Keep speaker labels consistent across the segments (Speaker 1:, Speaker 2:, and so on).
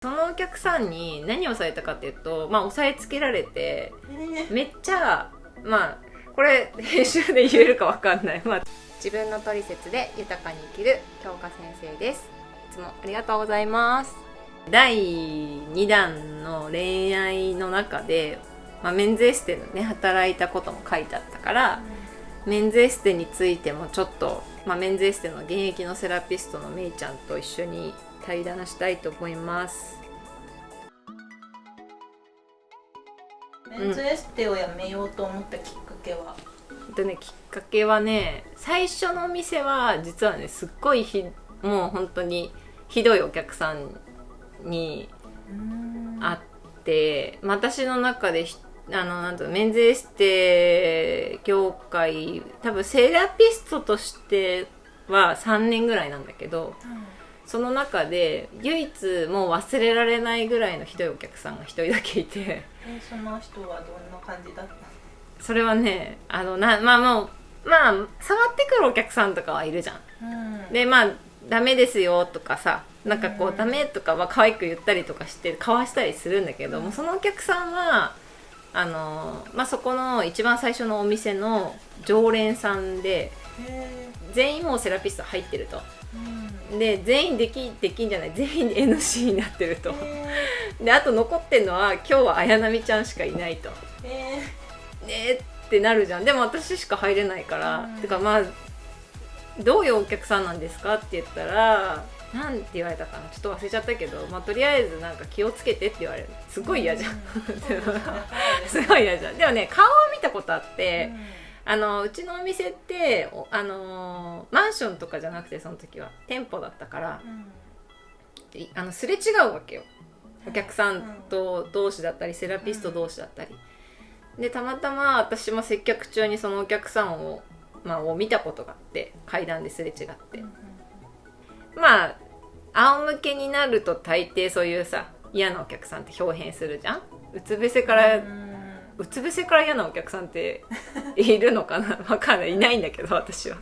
Speaker 1: そのお客さんに何をされたかっていうと、押さえつけられて、めっちゃこれ編集で言えるかわかんない、自分のトリセツで豊かに生きる京香先生です。いつもありがとうございます。第2弾の恋愛の中で、メンズエステのね働いたことも書いてあったから、メンズエステについてもちょっと、メンズエステの現役のセラピストのめいちゃんと一緒に対談したいと思います。
Speaker 2: メンズエステをやめようと思ったきっかけは、
Speaker 1: きっかけはね、最初のお店は実はねすっごいもう本当にひどいお客さんにあって、私の中でメンズエステ業界多分セラピストとしては3年ぐらいなんだけど、その中で唯一もう忘れられないぐらいのひどいお客さんが一人だけいて、
Speaker 2: その人はどんな感じだった？
Speaker 1: それはね、触ってくるお客さんとかはいるじゃん、でダメですよとかさ、ダメとかは可愛く言ったりとかしてかわしたりするんだけども、そのお客さんはそこの一番最初のお店の常連さんで、全員もうセラピスト入ってると、で全員できんじゃない、全員 NC になってると、であと残ってるのは今日は綾波ちゃんしかいないと、ってなるじゃん。でも私しか入れないから、てかどういうお客さんなんですかって言ったら、なんて言われたかな、ちょっと忘れちゃったけど、とりあえず気をつけてって言われる。すごい嫌じゃんすごい嫌じゃん。でもね、顔を見たことあって、うちのお店ってマンションとかじゃなくて、その時は店舗だったから、すれ違うわけよ、お客さんと同士だったりセラピスト同士だったりで、たまたま私も接客中にそのお客さんを見たことがあって、階段ですれ違って、仰向けになると大抵そういうさ嫌なお客さんって表変するじゃん。うつ伏せから嫌なお客さんっているのかなわかんない、いないんだけど私は、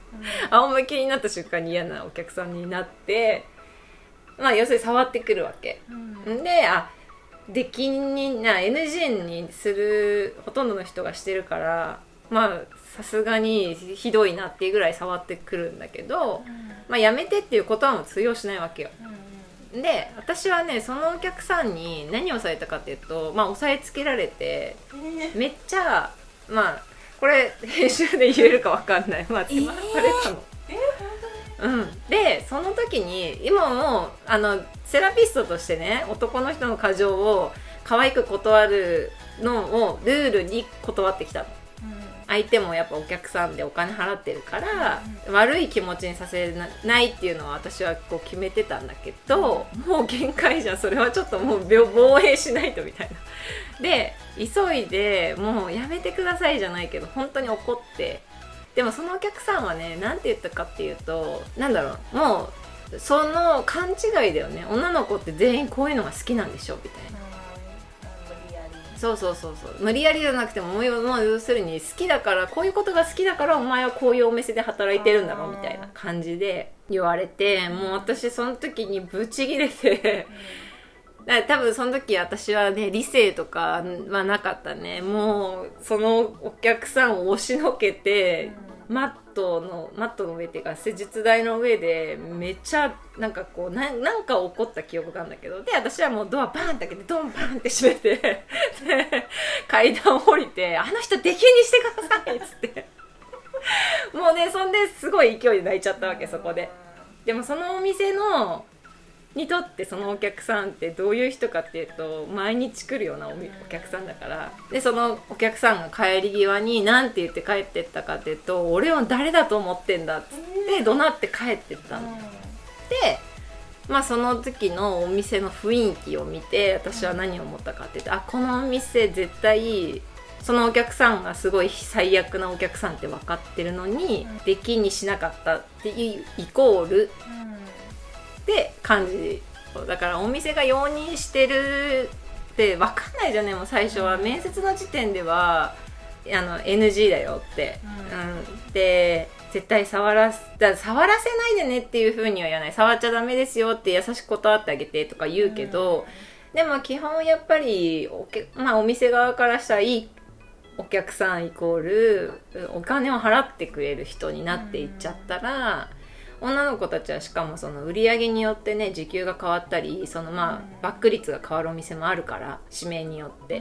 Speaker 1: 仰向けになった瞬間に嫌なお客さんになって、要するに触ってくるわけ、でできんな NG にするほとんどの人がしてるから、さすがにひどいなっていうぐらい触ってくるんだけど、やめてっていう言葉も通用しないわけよ、で私はねそのお客さんに何をされたかっていうと、押さえつけられて、めっちゃこれ編集で言えるかわかんない、手間されたの。でその時に今もセラピストとしてね、男の人の過剰を可愛く断るのをルールに断ってきたの、相手もやっぱお客さんでお金払ってるから、悪い気持ちにさせないっていうのは私は決めてたんだけど、もう限界じゃん、それはちょっともう防衛しないとみたいなで急いでもうやめてくださいじゃないけど本当に怒って、でもそのお客さんはね、なんて言ったかっていうと、もうその勘違いだよね、女の子って全員こういうのが好きなんでしょみたいな、そう無理やりじゃなくてもう要するに好きだから、こういうことが好きだからお前はこういうお店で働いてるんだろうみたいな感じで言われて、もう私その時にブチギレて多分その時私はね理性とかはなかったね。もうそのお客さんを押しのけて、マットの上っていうか施術台の上でめっちゃなんか起こった記憶があるんだけど、で私はもうドアバーンって開けてドンバーンって閉めてで階段を降りて、あの人出禁にしてくださいっつってもうね、そんですごい勢いで泣いちゃったわけ、そこで。でもそのお店にとってそのお客さんってどういう人かっていうと、毎日来るようなお客さんだから、でそのお客さんが帰り際に何て言って帰ってったかっていうと、俺を誰だと思ってんだっつって怒鳴って帰ってったの、でその時のお店の雰囲気を見て私は何を思ったかっていうと、このお店絶対そのお客さんがすごい最悪なお客さんって分かってるのに、出禁にしなかったっていうイコールって感じだから、お店が容認してるって分かんないじゃんね。もう最初は面接の時点ではNG だよって、で絶対触らせないでねっていう風には言わない。触っちゃダメですよって優しく断ってあげてとか言うけど、でも基本やっぱりお店側からしたらいいお客さんイコールお金を払ってくれる人になっていっちゃったら、女の子たちはしかもその売り上げによってね時給が変わったり、そのバック率が変わるお店もあるから、指名によって、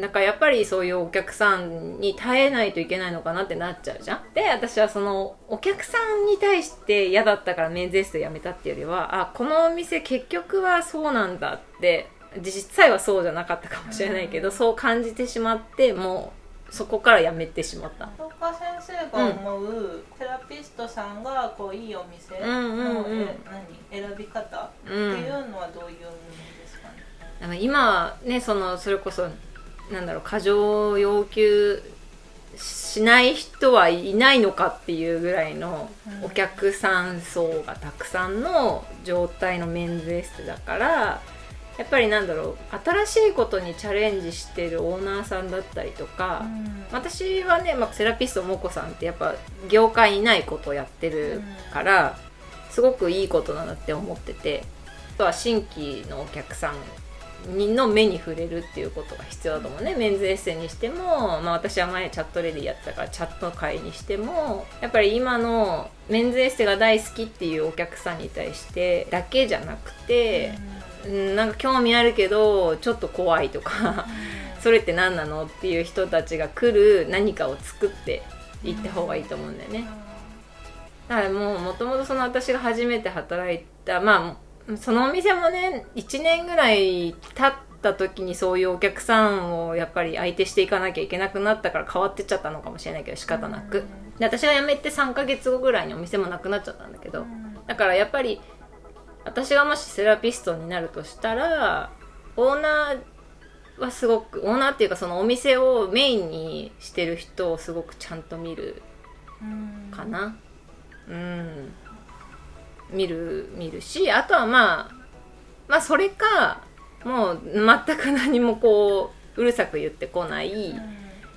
Speaker 1: だからやっぱりそういうお客さんに耐えないといけないのかなってなっちゃうじゃん。で私はそのお客さんに対して嫌だったからメンズエステやめたっていうよりは、このお店結局はそうなんだって、実際はそうじゃなかったかもしれないけど、そう感じてしまって、もうそこからやめてしまった。
Speaker 2: 東川先生が思う、セラピストさんがこういいお店の、選び方っていうのはどういうものですかね。
Speaker 1: 今ねそれこそ過剰要求しない人はいないのかっていうぐらいのお客さん層がたくさんの状態のメンズエステだから、やっぱり新しいことにチャレンジしてるオーナーさんだったりとか、私はね、セラピストもこさんってやっぱ業界にないことをやってるから、すごくいいことだなって思ってて、あとは新規のお客さんの目に触れるっていうことが必要だと思うね。メンズエッセンにしても、私は前チャットレディやってたからチャット会にしても、やっぱり今のメンズエッセが大好きっていうお客さんに対してだけじゃなくて、興味あるけどちょっと怖いとかそれって何なのっていう人たちが来る何かを作っていった方がいいと思うんだよね。だからもともと私が初めて働いたそのお店もね1年ぐらい経った時にそういうお客さんをやっぱり相手していかなきゃいけなくなったから変わってっちゃったのかもしれないけど仕方なく、で私が辞めて3ヶ月後ぐらいにお店もなくなっちゃったんだけど、だからやっぱり私がもしセラピストになるとしたら、オーナーはすごく、オーナーっていうかそのお店をメインにしてる人をすごくちゃんと見るかな。見るし、あとはそれかもう全く何もうるさく言ってこない、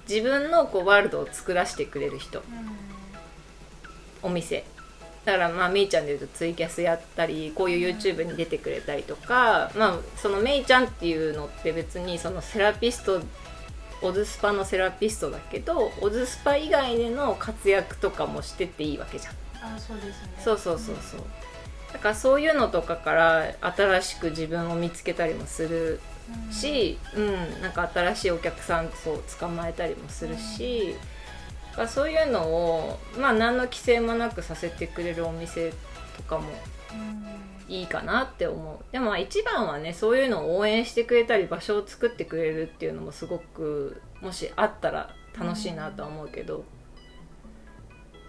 Speaker 1: 自分のワールドを作らせてくれる人、お店だからメイちゃんでいうとツイキャスやったり、こういう YouTube に出てくれたりとか、そのメイちゃんっていうのって別にそのセラピスト、オズスパのセラピストだけど、オズスパ以外での活躍とかもしてっていいわけじゃん。
Speaker 2: そうですね。
Speaker 1: そうだからそういうのとかから新しく自分を見つけたりもするし、新しいお客さんを捕まえたりもするし、そういうのを何の規制もなくさせてくれるお店とかもいいかなって思う。でも一番はね、そういうのを応援してくれたり場所を作ってくれるっていうのもすごくもしあったら楽しいなとは思うけど、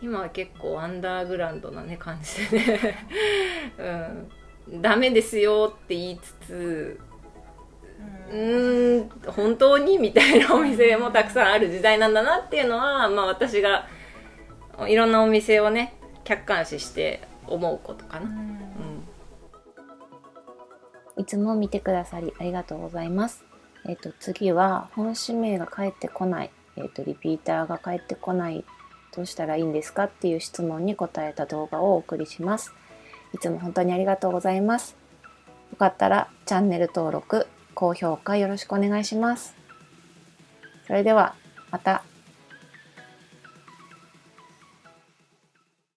Speaker 1: 今は結構アンダーグラウンドなね感じでねダメですよって言いつつ、本当にみたいなお店もたくさんある時代なんだなっていうのは、私がいろんなお店をね客観視して思うことかな。
Speaker 3: いつも見てくださりありがとうございます。次は本指名が返ってこない、リピーターが返ってこない、どうしたらいいんですかっていう質問に答えた動画をお送りします。いつも本当にありがとうございます。よかったらチャンネル登録、高評価よろしくお願いします。それではまた。